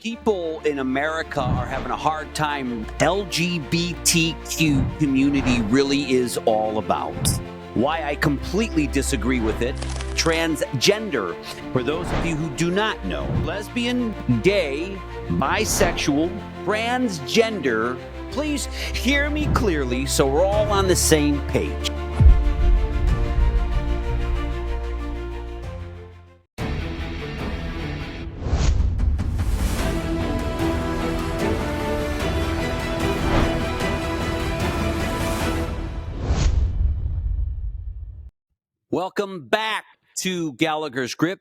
People in America are having a hard time. LGBTQ community really is all about. Why I completely disagree with it. Transgender, for those of you who do not know, lesbian, gay, bisexual, transgender. Please hear me clearly so we're all on the same page. Welcome back to Gallagher's Grip.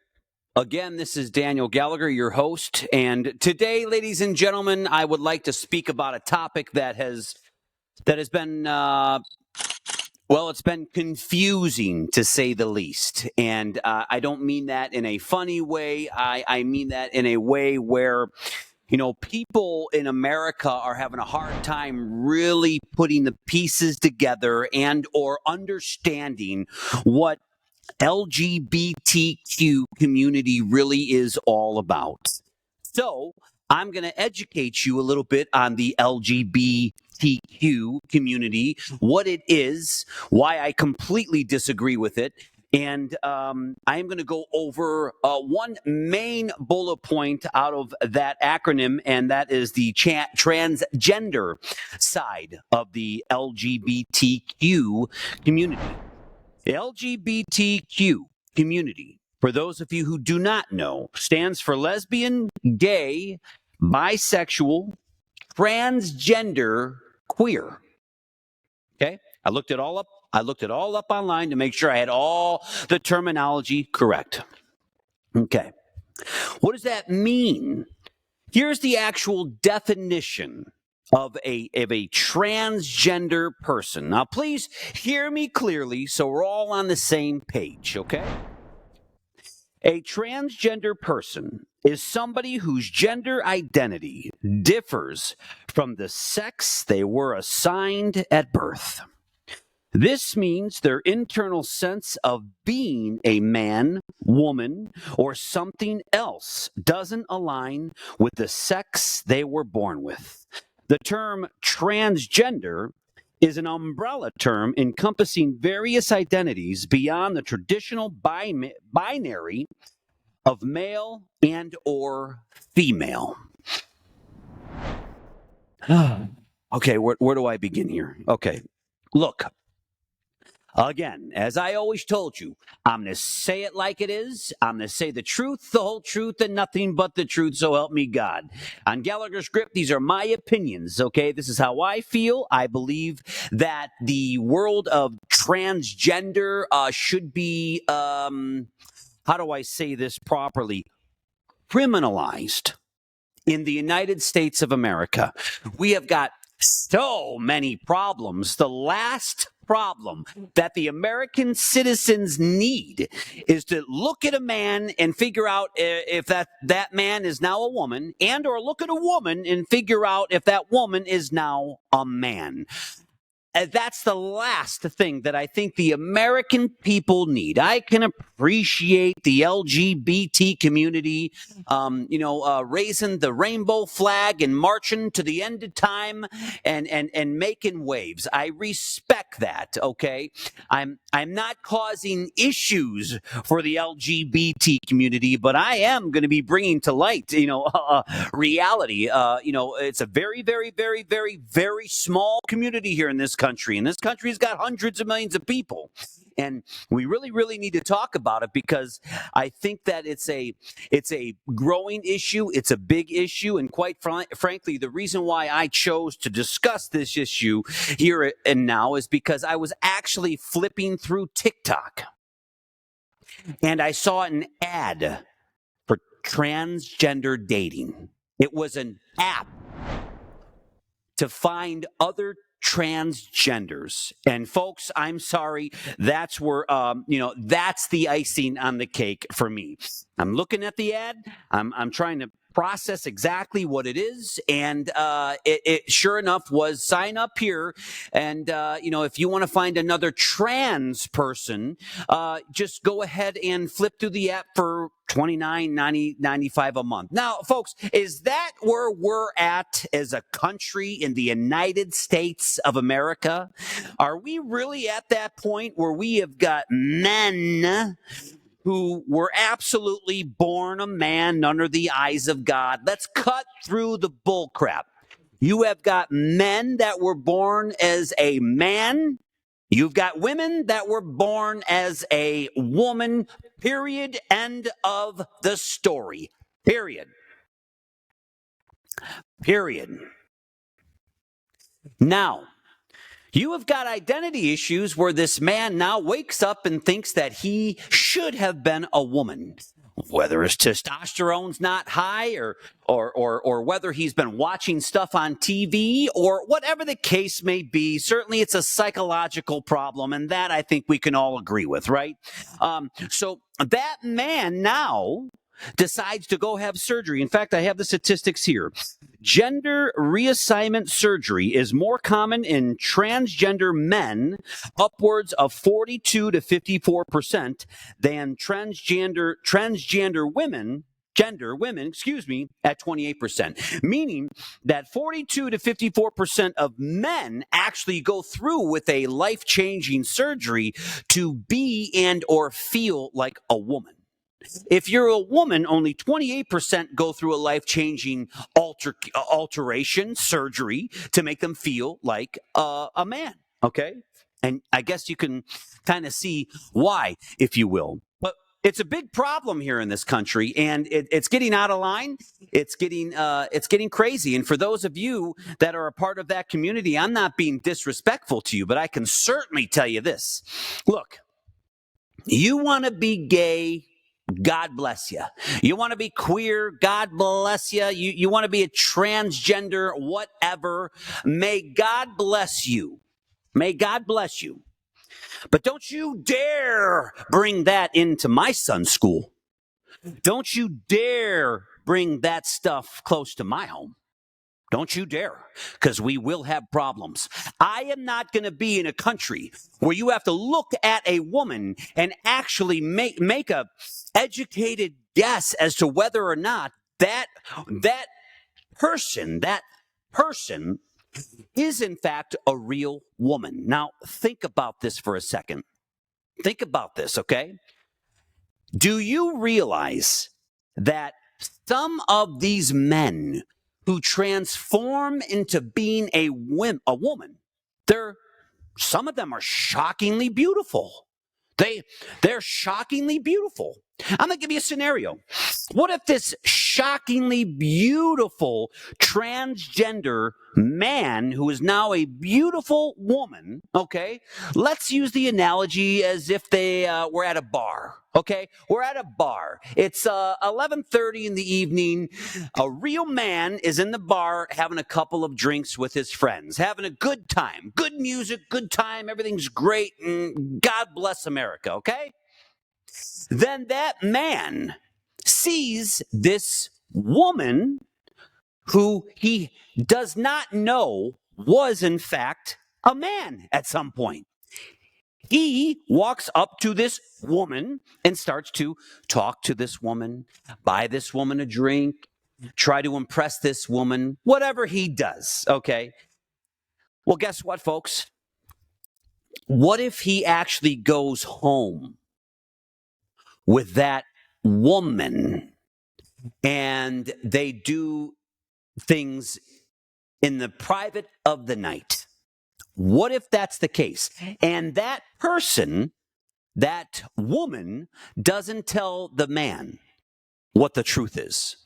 Again, this is Daniel Gallagher, your host. And today, ladies and gentlemen, I would like to speak about a topic that has been, it's been confusing to say the least. And I don't mean that in a funny way. I mean that in a way where, people in America are having a hard time really putting the pieces together and or understanding what LGBTQ community really is all about. So I'm going to educate you a little bit on the LGBTQ community, what it is, why I completely disagree with it. And I'm going to go over one main bullet point out of that acronym, and that is the transgender side of the LGBTQ community. The LGBTQ community, for those of you who do not know, stands for lesbian, gay, bisexual, transgender, queer. Okay? I looked it all up online to make sure I had all the terminology correct. Okay. What does that mean? Here's the actual definition of a transgender person. Now, please hear me clearly so we're all on the same page, okay? A transgender person is somebody whose gender identity differs from the sex they were assigned at birth. This means their internal sense of being a man, woman, or something else doesn't align with the sex they were born with. The term transgender is an umbrella term encompassing various identities beyond the traditional binary of male and or female. Okay, where do I begin here? Okay, look. Again, as I always told you, I'm going to say it like it is. I'm going to say the truth, the whole truth, and nothing but the truth, so help me God. On Gallagher's Grip, these are my opinions, okay? This is how I feel. I believe that the world of transgender should be, how do I say this properly? Criminalized in the United States of America. We have got so many problems. The last problem that the American citizens need is to look at a man and figure out if that man is now a woman, and or look at a woman and figure out if that woman is now a man. That's the last thing that I think the American people need. I can appreciate the LGBT community, raising the rainbow flag and marching to the end of time and making waves. I respect that. Okay, I'm not causing issues for the LGBT community, but I am going to be bringing to light, reality. It's a very, very, very, very, very small community here in this country, and this country's got hundreds of millions of people, and we really, really need to talk about it because I think that it's a growing issue. It's a big issue, and quite frankly, the reason why I chose to discuss this issue here and now is because I was actually flipping through TikTok, and I saw an ad for transgender dating. It was an app to find other transgenders. And folks, I'm sorry, that's where, that's the icing on the cake for me. I'm looking at the ad. I'm trying to process exactly what it is, and it sure enough was sign up here. And if you want to find another trans person, just go ahead and flip through the app for $29.95 a month. Now, folks, is that where we're at as a country in the United States of America? Are we really at that point where we have got men who were absolutely born a man under the eyes of God? Let's cut through the bull crap. You have got men that were born as a man. You've got women that were born as a woman, period. End of the story. Period. Now, you have got identity issues where this man now wakes up and thinks that he should have been a woman. Whether his testosterone's not high or whether he's been watching stuff on TV or whatever the case may be, certainly it's a psychological problem, and that I think we can all agree with, right? So that man now decides to go have surgery. In fact, I have the statistics here. Gender reassignment surgery is more common in transgender men, upwards of 42 to 54%, than transgender women, at 28%, meaning that 42 to 54% of men actually go through with a life-changing surgery to be and or feel like a woman. If you're a woman, only 28% go through a life-changing alteration, surgery, to make them feel like a man, okay? And I guess you can kind of see why, if you will. But it's a big problem here in this country, and it's getting out of line. It's getting crazy. And for those of you that are a part of that community, I'm not being disrespectful to you, but I can certainly tell you this. Look, you want to be gay, God bless you. You want to be queer, God bless you. You want to be a transgender, whatever. May God bless you. May God bless you. But don't you dare bring that into my son's school. Don't you dare bring that stuff close to my home. Don't you dare, because we will have problems. I am not going to be in a country where you have to look at a woman and actually make a educated guess as to whether or not that person is in fact a real woman. Now, think about this for a second. Think about this, okay? Do you realize that some of these men who transform into being a woman, some of them are shockingly beautiful. They're shockingly beautiful. I'm going to give you a scenario. What if this shockingly beautiful transgender man who is now a beautiful woman, okay? Let's use the analogy as if they were at a bar, okay? We're at a bar. It's 11:30 in the evening. A real man is in the bar having a couple of drinks with his friends, having a good time. Good music, good time, everything's great, and God bless America, okay? Then that man sees this woman who he does not know was in fact a man at some point. He walks up to this woman and starts to talk to this woman, buy this woman a drink, try to impress this woman, whatever he does, okay? Well, guess what, folks? What if he actually goes home with that woman and they do things in the private of the night? What if that's the case? And that person, that woman, doesn't tell the man what the truth is.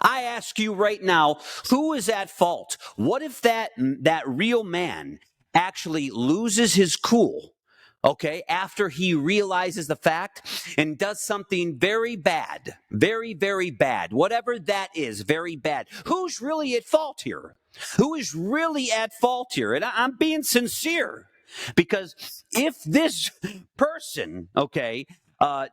I ask you right now, who is at fault? What if that real man actually loses his cool, okay, after he realizes the fact and does something very bad, very, very bad, whatever that is, very bad? Who's really at fault here? Who is really at fault here? And I'm being sincere, because if this person, okay,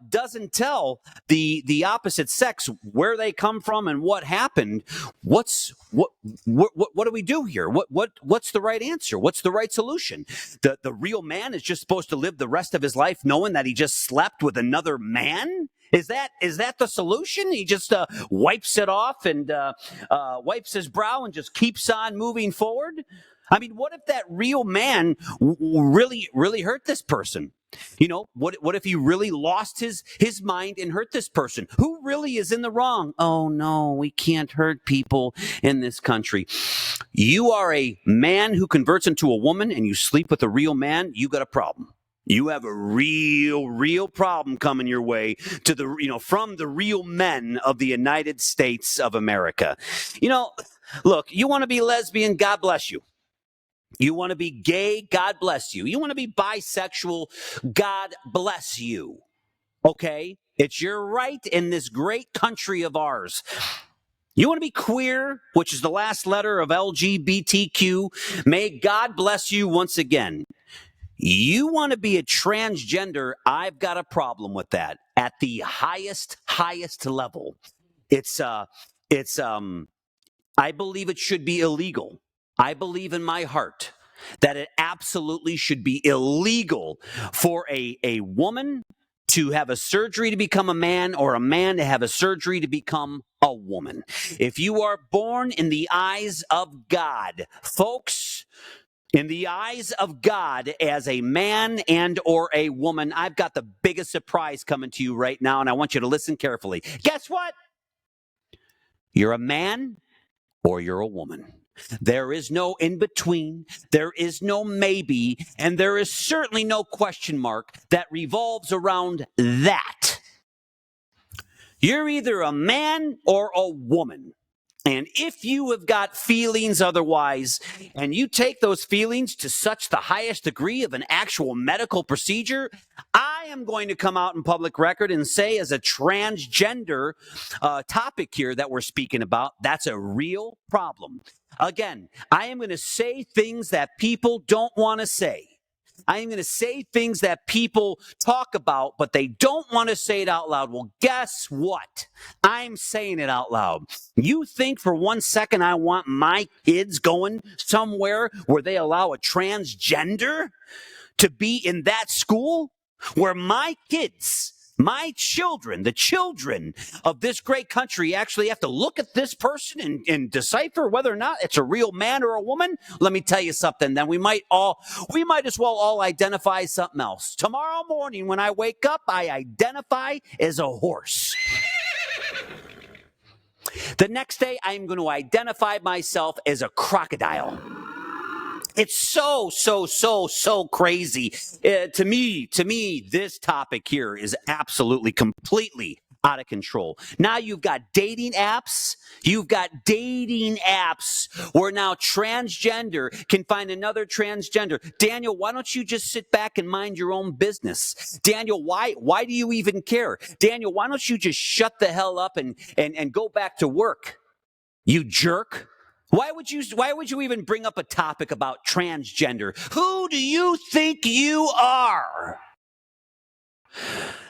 doesn't tell the opposite sex where they come from and what happened, what do we do here? What's the right answer? What's the right solution? The real man is just supposed to live the rest of his life knowing that he just slept with another man? Is that the solution? He just wipes it off and wipes his brow and just keeps on moving forward? I mean, what if that real man really hurt this person? You know, what if he really lost his mind and hurt this person? Who really is in the wrong? Oh, no, we can't hurt people in this country. You are a man who converts into a woman and you sleep with a real man, you got a problem. You have a real problem coming your way from the real men of the United States of America. Look, you want to be lesbian, God bless you. You want to be gay, God bless you. You want to be bisexual, God bless you. Okay? It's your right in this great country of ours. You want to be queer, which is the last letter of LGBTQ, may God bless you once again. You want to be a transgender, I've got a problem with that at the highest level. I believe it should be illegal. I believe in my heart that it absolutely should be illegal for a woman to have a surgery to become a man or a man to have a surgery to become a woman. If you are born in the eyes of God, folks, in the eyes of God as a man and or a woman, I've got the biggest surprise coming to you right now, and I want you to listen carefully. Guess what? You're a man or you're a woman. There is no in between. There is no maybe, and there is certainly no question mark that revolves around that. You're either a man or a woman. And if you have got feelings otherwise, and you take those feelings to such the highest degree of an actual medical procedure, I am going to come out in public record and say, as a transgender topic here that we're speaking about, that's a real problem. Again, I am going to say things that people don't want to say. I am going to say things that people talk about, but they don't want to say it out loud. Well, guess what? I'm saying it out loud. You think for 1 second I want my kids going somewhere where they allow a transgender to be in that school? Where my kids, my children, the children of this great country actually have to look at this person and decipher whether or not it's a real man or a woman? Let me tell you something, then we might as well all identify something else. Tomorrow morning when I wake up, I identify as a horse. The next day, I'm going to identify myself as a crocodile. It's so crazy. To me, this topic here is absolutely, completely out of control. Now you've got dating apps. Where now transgender can find another transgender. Daniel, why don't you just sit back and mind your own business? Daniel, why do you even care? Daniel, why don't you just shut the hell up and go back to work? You jerk. Why would you even bring up a topic about transgender? Who do you think you are?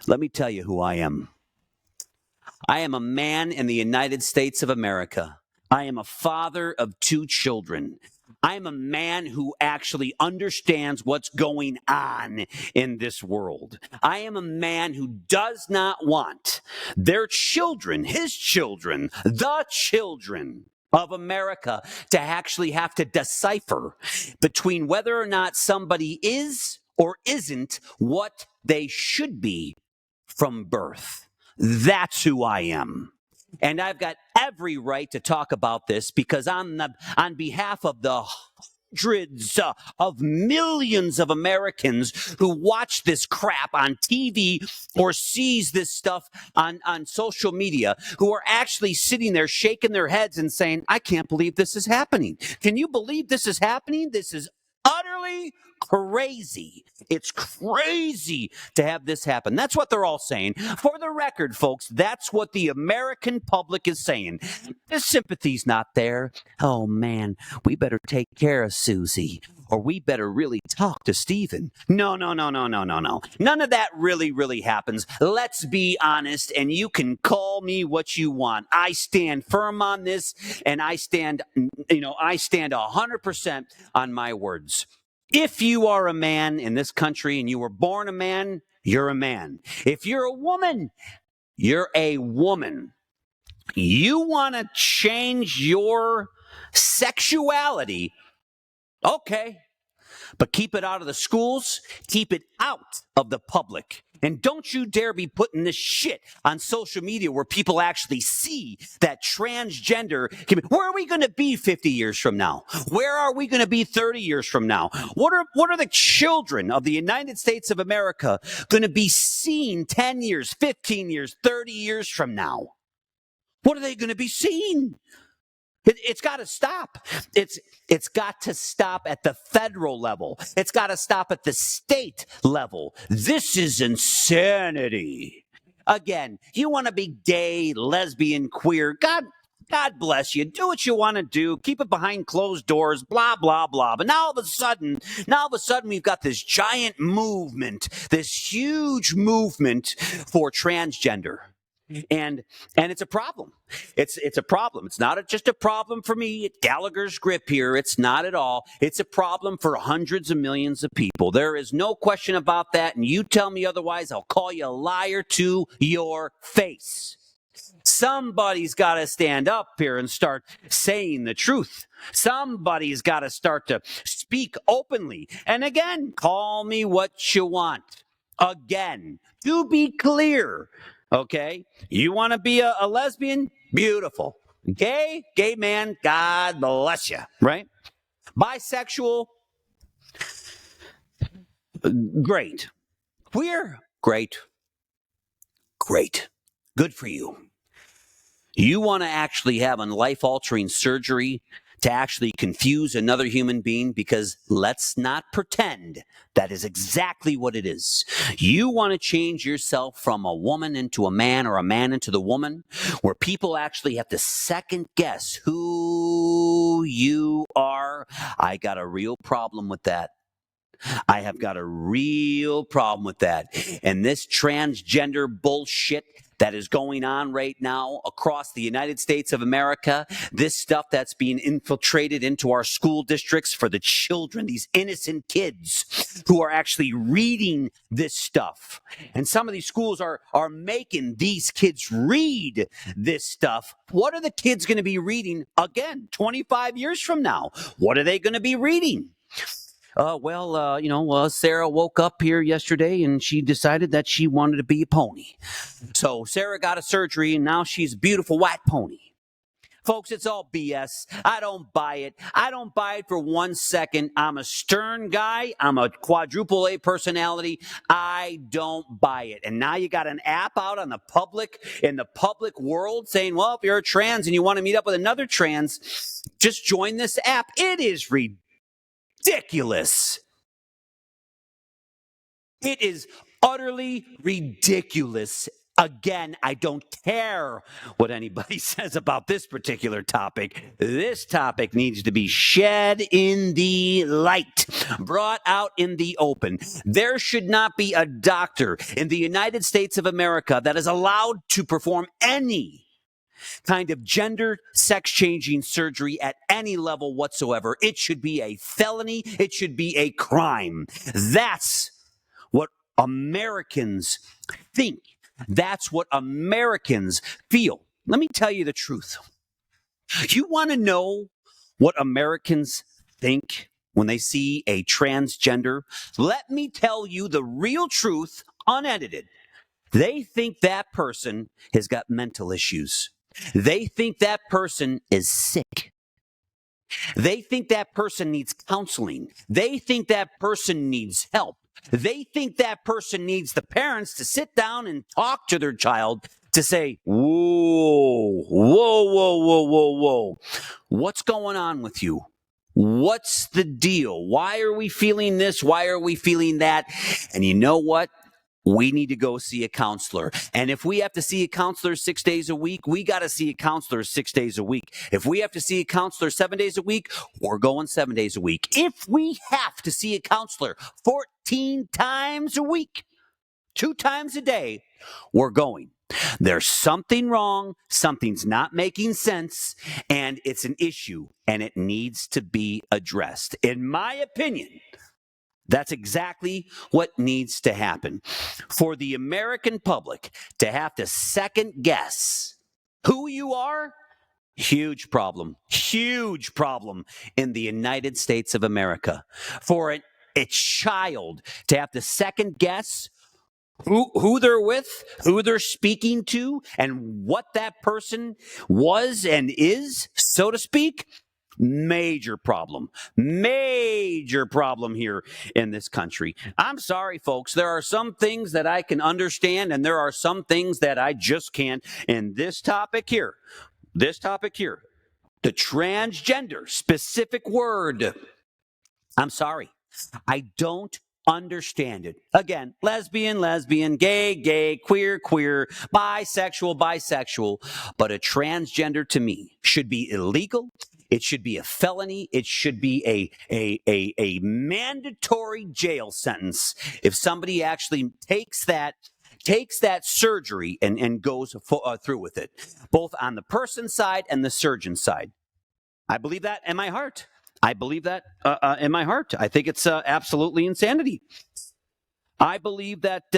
Let me tell you who I am. I am a man in the United States of America. I am a father of 2 children. I am a man who actually understands what's going on in this world. I am a man who does not want their children, his children, the children of America to actually have to decipher between whether or not somebody is or isn't what they should be from birth. That's who I am. And I've got every right to talk about this because on behalf of the hundreds of millions of Americans who watch this crap on TV or sees this stuff on social media, who are actually sitting there shaking their heads and saying, I can't believe this is happening. Can you believe this is happening? This is utterly crazy. It's crazy to have this happen. That's what they're all saying. For the record, folks, that's what the American public is saying. The sympathy's not there. Oh, man, we better take care of Susie, or we better really talk to Stephen. No, no, no, no, no, no, no. None of that really happens. Let's be honest, and you can call me what you want. I stand firm on this, and I stand 100% on my words. If you are a man in this country and you were born a man, you're a man. If you're a woman, you're a woman. You want to change your sexuality, okay, but keep it out of the schools, keep it out of the public. And don't you dare be putting this shit on social media where people actually see that transgender where are we going to be 50 years from now? Where are we going to be 30 years from now? What are the children of the United States of America going to be seeing 10 years, 15 years, 30 years from now? What are they going to be seeing? It's got to stop. It's got to stop at the federal level. It's got to stop at the state level. This is insanity. Again, you want to be gay, lesbian, queer. God bless you. Do what you want to do. Keep it behind closed doors, blah, blah, blah. But now all of a sudden, we've got this giant movement, this huge movement for transgender. And it's a problem. It's a problem. It's not just a problem for me at Gallagher's Grip here. It's not at all. It's a problem for hundreds of millions of people. There is no question about that. And you tell me otherwise, I'll call you a liar to your face. Somebody's got to stand up here and start saying the truth. Somebody's got to start to speak openly. And again, call me what you want. Again, to be clear, okay? You want to be a lesbian? Beautiful. Gay man, God bless you, right? Bisexual? Great. Queer? Great. Good for you. You want to actually have a life-altering surgery to actually confuse another human being? Because let's not pretend that is exactly what it is. You want to change yourself from a woman into a man or a man into the woman, where people actually have to second guess who you are. I got a real problem with that. I have got a real problem with that. And this transgender bullshit that is going on right now across the United States of America, this stuff that's being infiltrated into our school districts for the children, these innocent kids who are actually reading this stuff. And some of these schools are making these kids read this stuff. What are the kids going to be reading again 25 years from now? What are they going to be reading? Sarah woke up here yesterday and she decided that she wanted to be a pony. So Sarah got a surgery and now she's a beautiful white pony. Folks, it's all BS. I don't buy it. I don't buy it for 1 second. I'm a stern guy. I'm a quadruple A personality. I don't buy it. And now you got an app out in the public world saying, well, if you're trans and you want to meet up with another trans, just join this app. It is ridiculous. It is utterly ridiculous. Again, I don't care what anybody says about this particular topic. This topic needs to be shed in the light, brought out in the open. There should not be a doctor in the United States of America that is allowed to perform any kind of gender sex changing surgery at any level whatsoever. It should be a felony. It should be a crime. That's what Americans think. That's what Americans feel. Let me tell you the truth. You want to know what Americans think when they see a transgender? Let me tell you the real truth, unedited. They think that person has got mental issues. They think that person is sick. They think that person needs counseling. They think that person needs help. They think that person needs the parents to sit down and talk to their child to say, whoa, what's going on with you? What's the deal? Why are we feeling this? Why are we feeling that? And you know what? We need to go see a counselor. And if we have to see a counselor 6 days a week, we got to see a counselor 6 days a week. If we have to see a counselor 7 days a week, we're going 7 days a week. If we have to see a counselor 14 times a week, 2 times a day, we're going. There's something wrong, something's not making sense, and it's an issue, and it needs to be addressed. In my opinion, that's exactly what needs to happen. For the American public to have to second guess who you are, huge problem in the United States of America. For a child to have to second guess who they're with, who they're speaking to, and what that person was and is, so to speak, major problem here in this country. I'm sorry, folks. There are some things that I can understand, and there are some things that I just can't. And this topic here, the transgender specific word, I'm sorry. I don't understand it. Again, lesbian, gay, queer, bisexual. But a transgender to me should be illegal. It should be a felony. It should be a mandatory jail sentence if somebody actually takes that surgery and goes through with it, both on the person side and the surgeon side. I believe that in my heart. I believe that in my heart. I think it's absolutely insanity. I believe that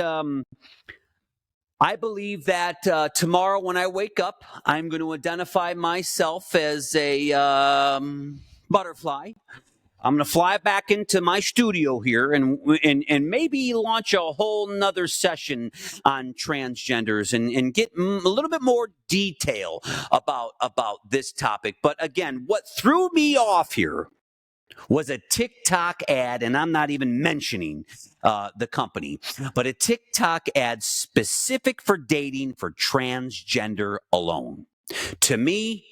tomorrow when I wake up, I'm going to identify myself as a butterfly. I'm going to fly back into my studio here and maybe launch a whole nother session on transgenders and get a little bit more detail about this topic. But again, what threw me off here was a TikTok ad, and I'm not even mentioning the company, but a TikTok ad specific for dating for transgender alone. To me,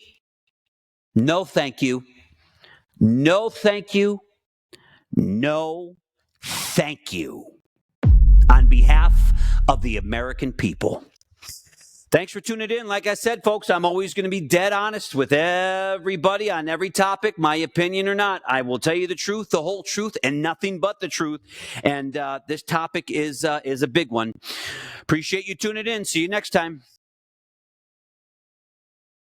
no thank you. No thank you. No thank you. On behalf of the American people. Thanks for tuning in. Like I said, folks, I'm always going to be dead honest with everybody on every topic, my opinion or not. I will tell you the truth, the whole truth, and nothing but the truth. And this topic is a big one. Appreciate you tuning in. See you next time.